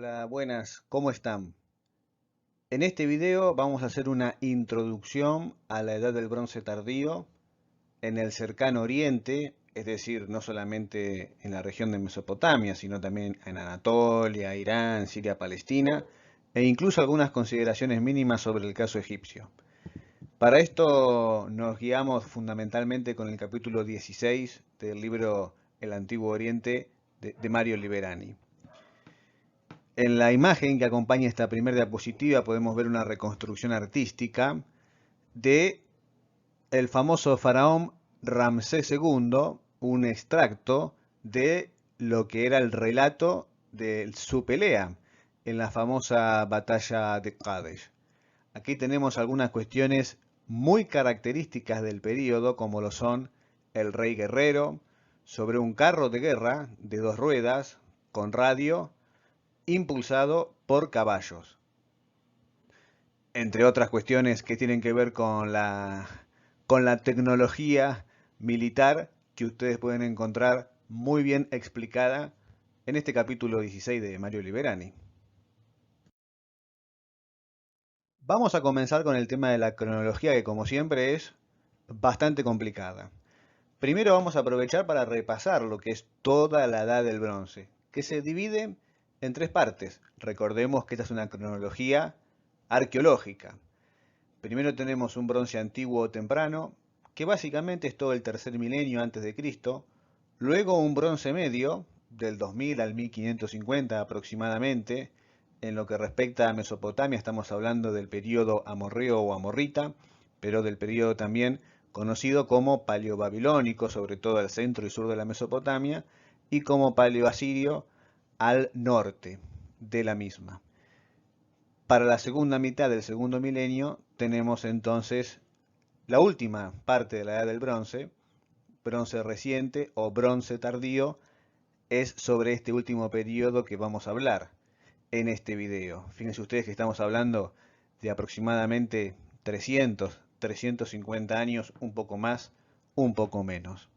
Hola, buenas, ¿cómo están? En este video vamos a hacer una introducción a la Edad del Bronce tardío en el cercano Oriente, es decir, no solamente en la región de Mesopotamia, sino también en Anatolia, Irán, Siria, Palestina, e incluso algunas consideraciones mínimas sobre el caso egipcio. Para esto nos guiamos fundamentalmente con el capítulo 16 del libro El Antiguo Oriente de Mario Liberani. En la imagen que acompaña esta primera diapositiva podemos ver una reconstrucción artística de el famoso faraón Ramsés II, un extracto de lo que era el relato de su pelea en la famosa batalla de Kadesh. Aquí tenemos algunas cuestiones muy características del período, como lo son el rey guerrero, sobre un carro de guerra de dos ruedas, con radio, impulsado por caballos, entre otras cuestiones que tienen que ver con la tecnología militar que ustedes pueden encontrar muy bien explicada en este capítulo 16 de Mario Liberani. Vamos a comenzar con el tema de la cronología, que como siempre es bastante complicada. Primero vamos a aprovechar para repasar lo que es toda la Edad del Bronce, que se divide en tres partes. Recordemos que esta es una cronología arqueológica. Primero tenemos un bronce antiguo o temprano, que básicamente es todo el tercer milenio antes de Cristo. Luego un bronce medio, del 2000 al 1550 aproximadamente. En lo que respecta a Mesopotamia estamos hablando del periodo amorreo o amorrita, pero del periodo también conocido como paleobabilónico, sobre todo al centro y sur de la Mesopotamia, y como paleoasirio al norte de la misma. Para la segunda mitad del segundo milenio tenemos entonces la última parte de la Edad del Bronce, bronce reciente o bronce tardío, es sobre este último periodo que vamos a hablar en este video. Fíjense ustedes que estamos hablando de aproximadamente 350 años, un poco más, un poco menos.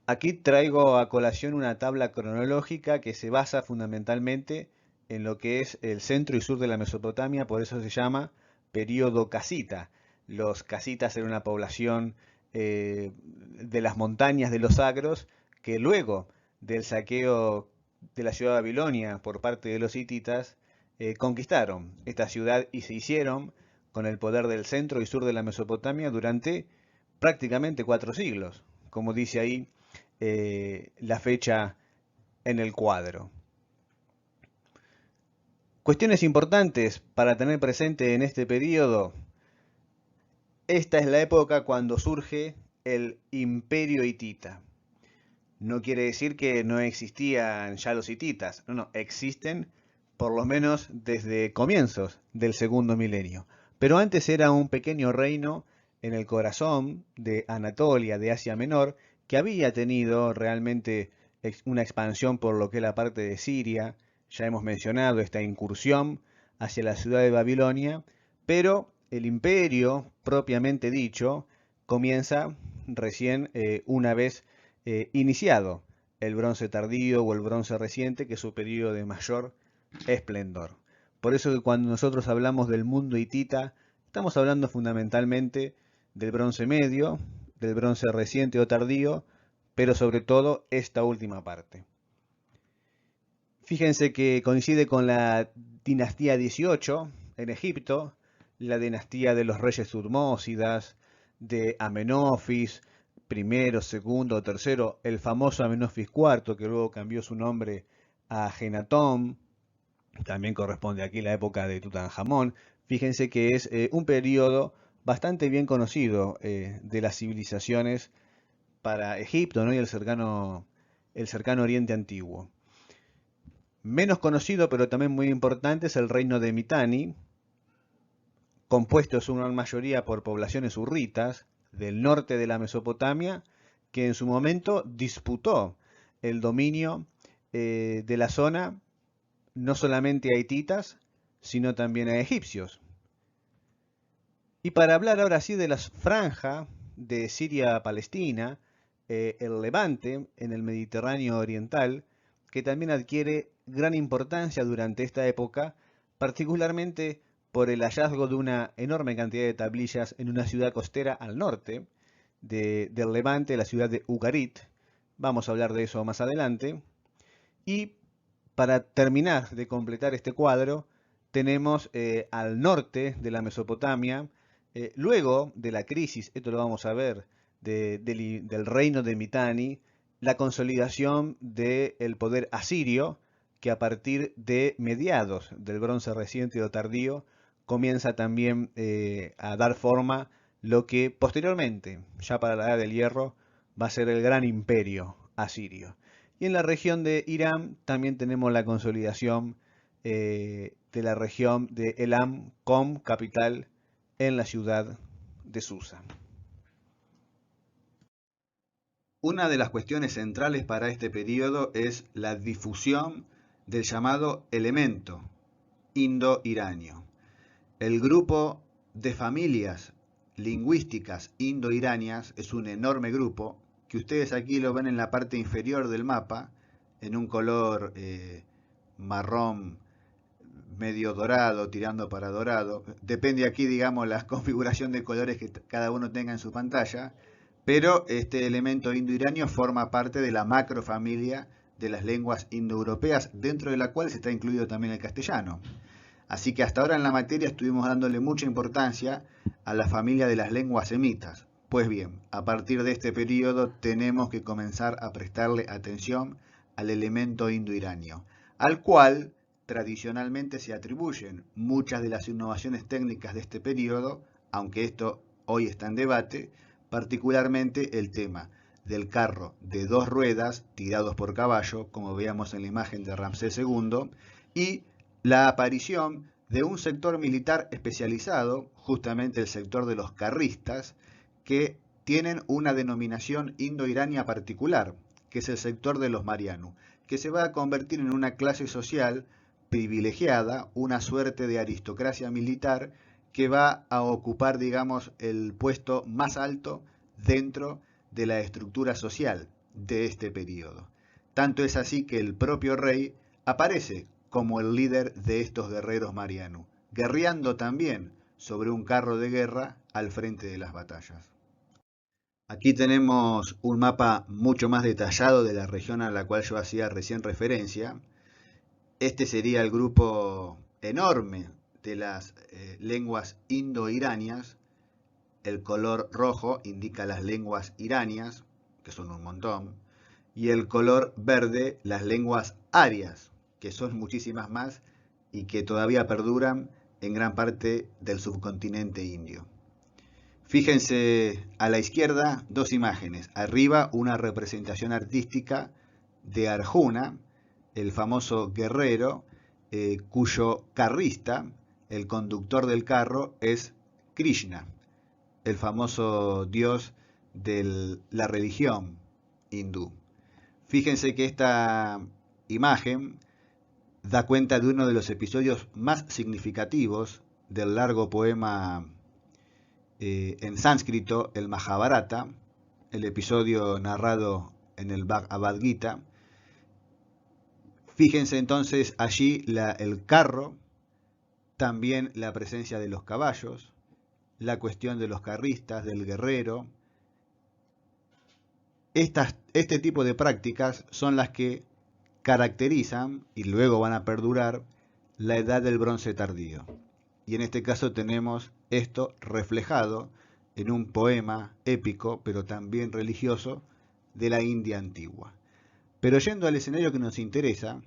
Aquí traigo a colación una tabla cronológica que se basa fundamentalmente en lo que es el centro y sur de la Mesopotamia, por eso se llama periodo casita. Los casitas eran una población de las montañas de los Agros que luego del saqueo de la ciudad de Babilonia por parte de los hititas conquistaron esta ciudad y se hicieron con el poder del centro y sur de la Mesopotamia durante prácticamente 4 siglos, como dice ahí la fecha en el cuadro. Cuestiones importantes para tener presente en este periodo. Esta es la época cuando surge el Imperio Hitita. No quiere decir que no existían ya los hititas, no, existen por lo menos desde comienzos del segundo milenio. Pero antes era un pequeño reino en el corazón de Anatolia, de Asia Menor, que había tenido realmente una expansión por lo que es la parte de Siria. Ya hemos mencionado esta incursión hacia la ciudad de Babilonia, pero el imperio propiamente dicho comienza recién una vez iniciado el bronce tardío o el bronce reciente, que es su periodo de mayor esplendor. Por eso que cuando nosotros hablamos del mundo hitita, estamos hablando fundamentalmente del bronce medio, del bronce reciente o tardío, pero sobre todo esta última parte. Fíjense que coincide con la dinastía 18 en Egipto, la dinastía de los reyes Tutmósidas, de Amenofis, primero, segundo, tercero, el famoso Amenofis IV, que luego cambió su nombre a Ajenatón, también corresponde aquí la época de Tutankamón. Fíjense que es un periodo bastante bien conocido de las civilizaciones para Egipto, ¿no? Y el cercano Oriente Antiguo. Menos conocido, pero también muy importante, es el reino de Mitanni, compuesto en su gran mayoría por poblaciones hurritas del norte de la Mesopotamia, que en su momento disputó el dominio de la zona no solamente a hititas, sino también a egipcios. Y para hablar ahora sí de la franja de Siria-Palestina, el Levante en el Mediterráneo oriental, que también adquiere gran importancia durante esta época, particularmente por el hallazgo de una enorme cantidad de tablillas en una ciudad costera al norte del Levante, la ciudad de Ugarit. Vamos a hablar de eso más adelante. Y para terminar de completar este cuadro, tenemos al norte de la Mesopotamia, luego de la crisis, esto lo vamos a ver, del reino de Mitanni, la consolidación del poder asirio, que a partir de mediados del bronce reciente o tardío, comienza también a dar forma lo que posteriormente, ya para la Edad del Hierro, va a ser el gran imperio asirio. Y en la región de Irán también tenemos la consolidación de la región de Elam con capital en la ciudad de Susa. Una de las cuestiones centrales para este periodo es la difusión del llamado elemento indo-iranio. El grupo de familias lingüísticas indo-iranias es un enorme grupo que ustedes aquí lo ven en la parte inferior del mapa en un color marrón medio dorado, tirando para dorado. Depende aquí, digamos, la configuración de colores que cada uno tenga en su pantalla, pero este elemento indo-iranio forma parte de la macrofamilia de las lenguas indoeuropeas, dentro de la cual se está incluido también el castellano. Así que hasta ahora en la materia estuvimos dándole mucha importancia a la familia de las lenguas semitas. Pues bien, a partir de este periodo tenemos que comenzar a prestarle atención al elemento indo-iranio, al cual tradicionalmente se atribuyen muchas de las innovaciones técnicas de este periodo, aunque esto hoy está en debate, particularmente el tema del carro de 2 ruedas tirados por caballo, como veíamos en la imagen de Ramsés II, y la aparición de un sector militar especializado, justamente el sector de los carristas, que tienen una denominación indo-irania particular, que es el sector de los Marianu, que se va a convertir en una clase social privilegiada, una suerte de aristocracia militar que va a ocupar, digamos, el puesto más alto dentro de la estructura social de este periodo. Tanto es así que el propio rey aparece como el líder de estos guerreros Marianu, guerreando también sobre un carro de guerra al frente de las batallas. Aquí tenemos un mapa mucho más detallado de la región a la cual yo hacía recién referencia. Este sería el grupo enorme de las lenguas indo-iranias. El color rojo indica las lenguas iranias, que son un montón, y el color verde las lenguas arias, que son muchísimas más y que todavía perduran en gran parte del subcontinente indio. Fíjense a la izquierda 2 imágenes. Arriba una representación artística de Arjuna, el famoso guerrero, cuyo carrista, el conductor del carro, es Krishna, el famoso dios de la religión hindú. Fíjense que esta imagen da cuenta de uno de los episodios más significativos del largo poema en sánscrito, el Mahabharata, el episodio narrado en el Bhagavad Gita. Fíjense entonces allí el carro, también la presencia de los caballos, la cuestión de los carristas, del guerrero. Este tipo de prácticas son las que caracterizan y luego van a perdurar la edad del bronce tardío. Y en este caso tenemos esto reflejado en un poema épico, pero también religioso, de la India antigua. Pero yendo al escenario que nos interesa,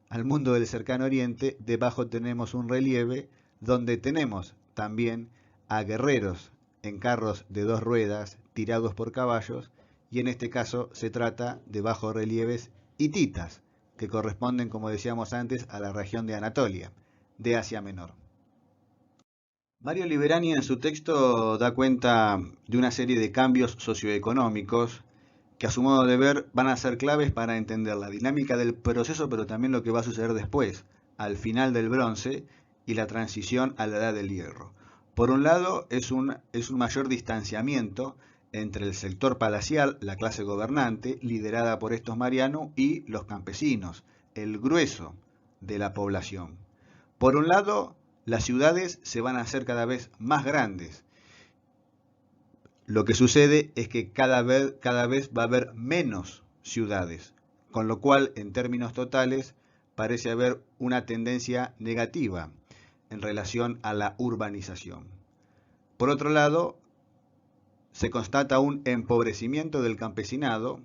al mundo del cercano oriente, debajo tenemos un relieve donde tenemos también a guerreros en carros de 2 ruedas tirados por caballos, y en este caso se trata de bajorrelieves hititas, que corresponden, como decíamos antes, a la región de Anatolia, de Asia Menor. Mario Liverani en su texto da cuenta de una serie de cambios socioeconómicos que a su modo de ver van a ser claves para entender la dinámica del proceso, pero también lo que va a suceder después, al final del bronce y la transición a la edad del hierro. Por un lado, es un mayor distanciamiento entre el sector palacial, la clase gobernante, liderada por estos Marianu, y los campesinos, el grueso de la población. Por un lado, las ciudades se van a hacer cada vez más grandes. Lo que sucede es que cada vez va a haber menos ciudades, con lo cual, en términos totales, parece haber una tendencia negativa en relación a la urbanización. Por otro lado, se constata un empobrecimiento del campesinado,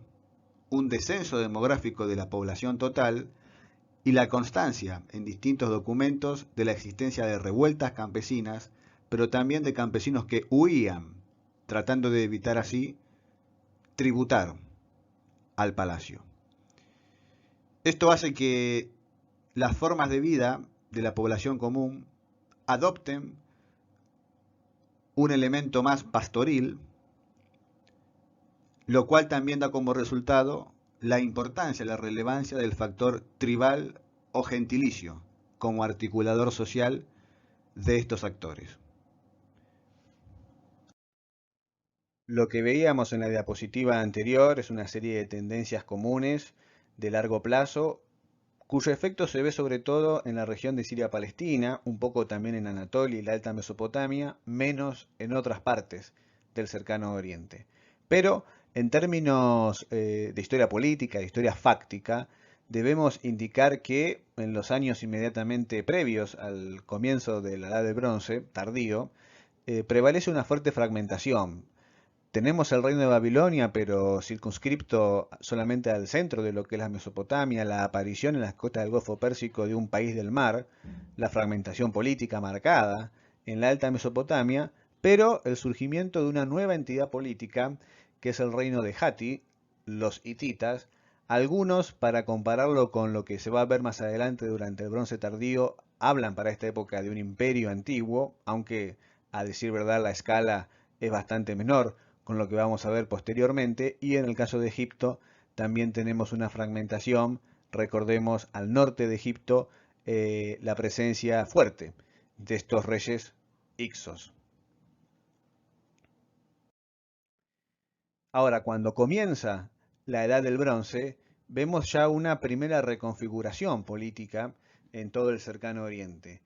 un descenso demográfico de la población total y la constancia en distintos documentos de la existencia de revueltas campesinas, pero también de campesinos que huían, tratando de evitar así tributar al palacio. Esto hace que las formas de vida de la población común adopten un elemento más pastoril, lo cual también da como resultado la importancia, la relevancia del factor tribal o gentilicio como articulador social de estos actores. Lo que veíamos en la diapositiva anterior es una serie de tendencias comunes de largo plazo, cuyo efecto se ve sobre todo en la región de Siria-Palestina, un poco también en Anatolia y la Alta Mesopotamia, menos en otras partes del cercano Oriente. Pero en términos de historia política, de historia fáctica, debemos indicar que en los años inmediatamente previos al comienzo de la Edad del Bronce, tardío, prevalece una fuerte fragmentación. Tenemos el reino de Babilonia, pero circunscripto solamente al centro de lo que es la Mesopotamia, la aparición en las costas del Golfo Pérsico de un país del mar, la fragmentación política marcada en la Alta Mesopotamia, pero el surgimiento de una nueva entidad política, que es el reino de Hatti, los hititas. Algunos, para compararlo con lo que se va a ver más adelante durante el Bronce Tardío, hablan para esta época de un imperio antiguo, aunque a decir verdad la escala es bastante menor con lo que vamos a ver posteriormente, y en el caso de Egipto también tenemos una fragmentación. Recordemos al norte de Egipto la presencia fuerte de estos reyes Ixos. Ahora, cuando comienza la Edad del Bronce, vemos ya una primera reconfiguración política en todo el cercano Oriente.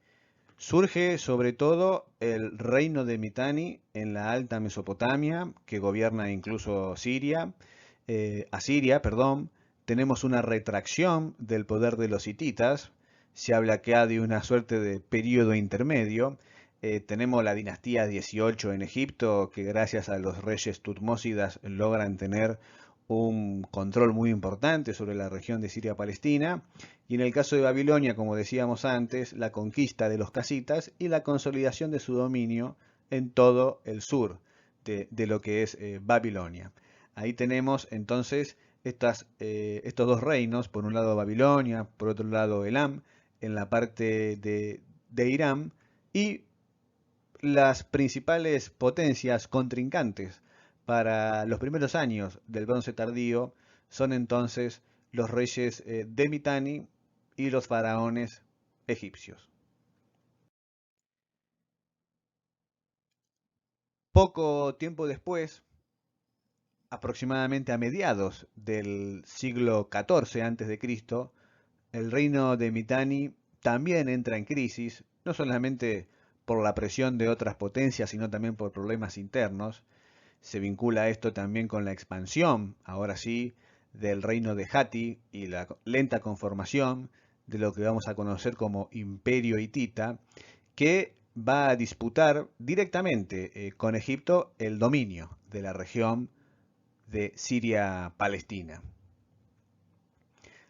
Surge sobre todo el reino de Mitanni en la Alta Mesopotamia, que gobierna incluso Asiria, perdón. Tenemos una retracción del poder de los hititas. Se habla acá de una suerte de periodo intermedio. Tenemos la dinastía 18 en Egipto, que gracias a los reyes tutmósidas logran tener un control muy importante sobre la región de Siria-Palestina. Y en el caso de Babilonia, como decíamos antes, la conquista de los casitas y la consolidación de su dominio en todo el sur de lo que es Babilonia. Ahí tenemos entonces estos dos reinos, por un lado Babilonia, por otro lado Elam, en la parte de Irán, y las principales potencias contrincantes para los primeros años del Bronce Tardío son entonces los reyes de Mitanni y los faraones egipcios. Poco tiempo después, aproximadamente a mediados del siglo XIV a.C., el reino de Mitanni también entra en crisis, no solamente por la presión de otras potencias, sino también por problemas internos. Se vincula esto también con la expansión, ahora sí, del reino de Hatti y la lenta conformación de lo que vamos a conocer como Imperio Hitita, que va a disputar directamente con Egipto el dominio de la región de Siria-Palestina.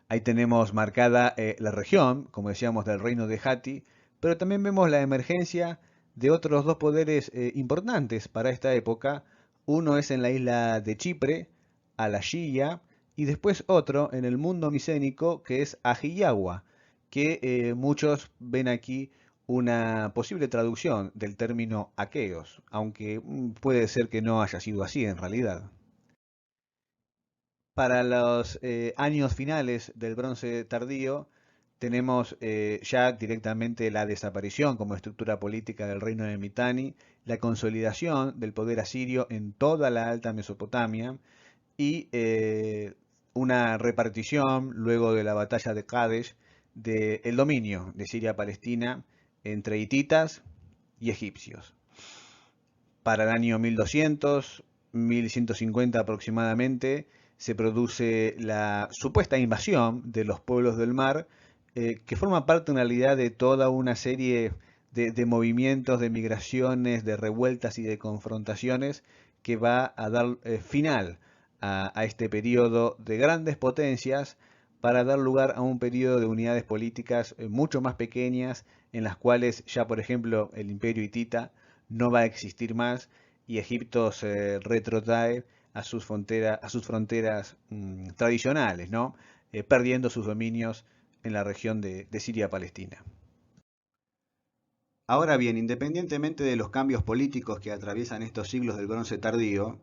Ahí tenemos marcada la región, como decíamos, del reino de Hatti, pero también vemos la emergencia de otros dos poderes importantes para esta época. Uno es en la isla de Chipre, Al-Ashiya, y después otro en el mundo micénico, que es Ajiyawa, que muchos ven aquí una posible traducción del término aqueos, aunque puede ser que no haya sido así en realidad. Para los años finales del Bronce Tardío, tenemos ya directamente la desaparición como estructura política del reino de Mitanni, la consolidación del poder asirio en toda la Alta Mesopotamia y una repartición luego de la batalla de Kadesh del dominio de Siria-Palestina entre hititas y egipcios. Para el año 1200, 1150 aproximadamente, se produce la supuesta invasión de los pueblos del mar, que forma parte en realidad de toda una serie de movimientos, de migraciones, de revueltas y de confrontaciones que va a dar final a este periodo de grandes potencias para dar lugar a un periodo de unidades políticas mucho más pequeñas, en las cuales ya, por ejemplo, el imperio hitita no va a existir más y Egipto se retrotrae a sus fronteras tradicionales, ¿no? Perdiendo sus dominios en la región de Siria-Palestina. Ahora bien, independientemente de los cambios políticos que atraviesan estos siglos del Bronce tardío,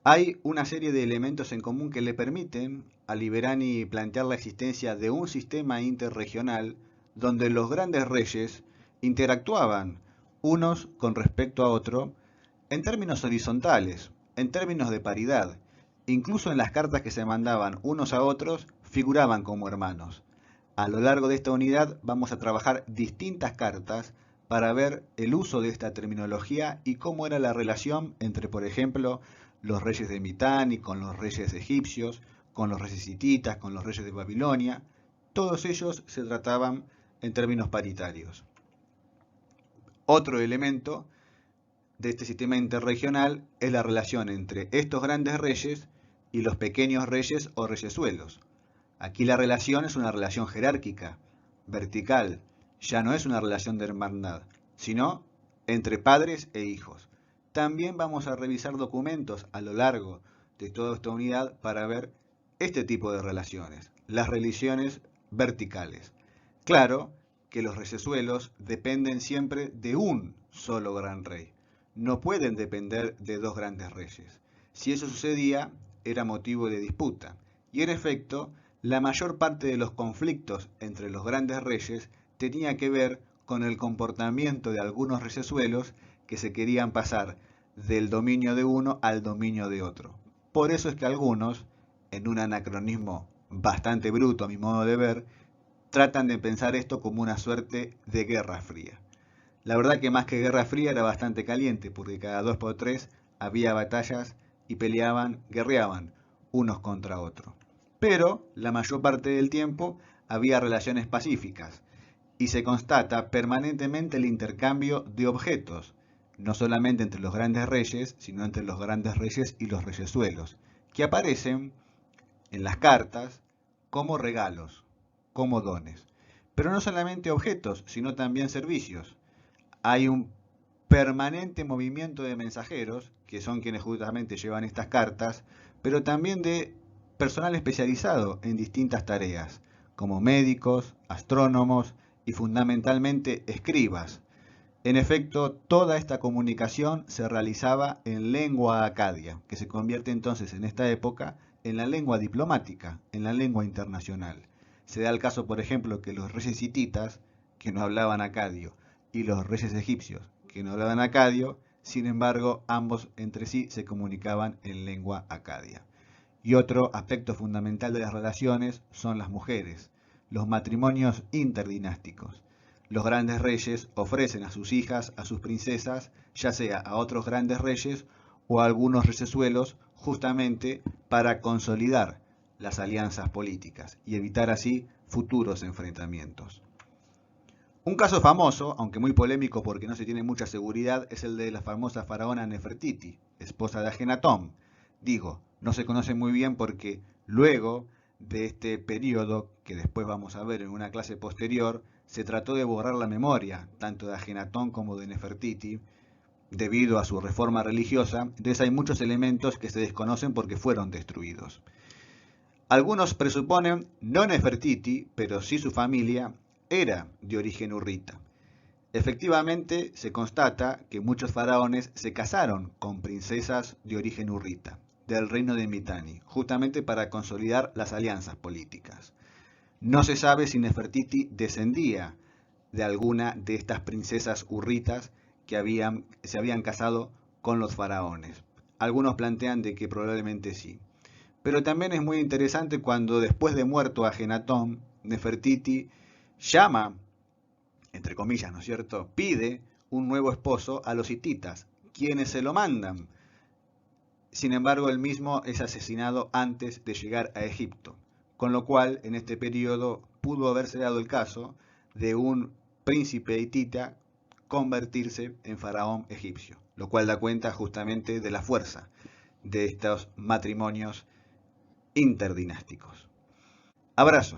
hay una serie de elementos en común que le permiten a Liberani plantear la existencia de un sistema interregional donde los grandes reyes interactuaban unos con respecto a otro en términos horizontales, en términos de paridad. Incluso en las cartas que se mandaban unos a otros figuraban como hermanos. A lo largo de esta unidad vamos a trabajar distintas cartas para ver el uso de esta terminología y cómo era la relación entre, por ejemplo, los reyes de Mitanni con los reyes egipcios, con los reyes hititas, con los reyes de Babilonia. Todos ellos se trataban en términos paritarios. Otro elemento de este sistema interregional es la relación entre estos grandes reyes y los pequeños reyes o reyesuelos. Aquí la relación es una relación jerárquica, vertical, ya no es una relación de hermandad, sino entre padres e hijos. También vamos a revisar documentos a lo largo de toda esta unidad para ver este tipo de relaciones, las relaciones verticales. Claro que los reyesuelos dependen siempre de un solo gran rey. No pueden depender de dos grandes reyes. Si eso sucedía, era motivo de disputa. Y en efecto, la mayor parte de los conflictos entre los grandes reyes tenía que ver con el comportamiento de algunos reyesuelos que se querían pasar del dominio de uno al dominio de otro. Por eso es que algunos, en un anacronismo bastante bruto a mi modo de ver, tratan de pensar esto como una suerte de guerra fría. La verdad que más que guerra fría era bastante caliente, porque cada 2 por 3 había batallas y peleaban, guerreaban unos contra otros. Pero la mayor parte del tiempo había relaciones pacíficas y se constata permanentemente el intercambio de objetos, no solamente entre los grandes reyes, sino entre los grandes reyes y los reyesuelos, que aparecen en las cartas como regalos, como dones. Pero no solamente objetos, sino también servicios. Hay un permanente movimiento de mensajeros, que son quienes justamente llevan estas cartas, pero también de personal especializado en distintas tareas, como médicos, astrónomos y fundamentalmente escribas. En efecto, toda esta comunicación se realizaba en lengua acadia, que se convierte entonces en esta época en la lengua diplomática, en la lengua internacional. Se da el caso, por ejemplo, que los reyes hititas, que no hablaban acadio, y los reyes egipcios, que no hablaban acadio, sin embargo, ambos entre sí se comunicaban en lengua acadia. Y otro aspecto fundamental de las relaciones son las mujeres, los matrimonios interdinásticos. Los grandes reyes ofrecen a sus hijas, a sus princesas, ya sea a otros grandes reyes o a algunos reyesuelos, justamente para consolidar las alianzas políticas y evitar así futuros enfrentamientos. Un caso famoso, aunque muy polémico porque no se tiene mucha seguridad, es el de la famosa faraona Nefertiti, esposa de Ajenatón. Digo, no se conoce muy bien porque luego de este periodo, que después vamos a ver en una clase posterior, se trató de borrar la memoria, tanto de Ajenatón como de Nefertiti, debido a su reforma religiosa. Entonces hay muchos elementos que se desconocen porque fueron destruidos. Algunos presuponen, no Nefertiti, pero sí su familia, era de origen hurrita. Efectivamente, se constata que muchos faraones se casaron con princesas de origen hurrita, del reino de Mitanni, justamente para consolidar las alianzas políticas. No se sabe si Nefertiti descendía de alguna de estas princesas hurritas que se habían casado con los faraones. Algunos plantean de que probablemente sí. Pero también es muy interesante cuando después de muerto Ajenatón, Nefertiti llama, entre comillas, ¿no es cierto?, pide un nuevo esposo a los hititas, quienes se lo mandan. Sin embargo, él mismo es asesinado antes de llegar a Egipto, con lo cual en este periodo pudo haberse dado el caso de un príncipe hitita convertirse en faraón egipcio, lo cual da cuenta justamente de la fuerza de estos matrimonios interdinásticos. Abrazo.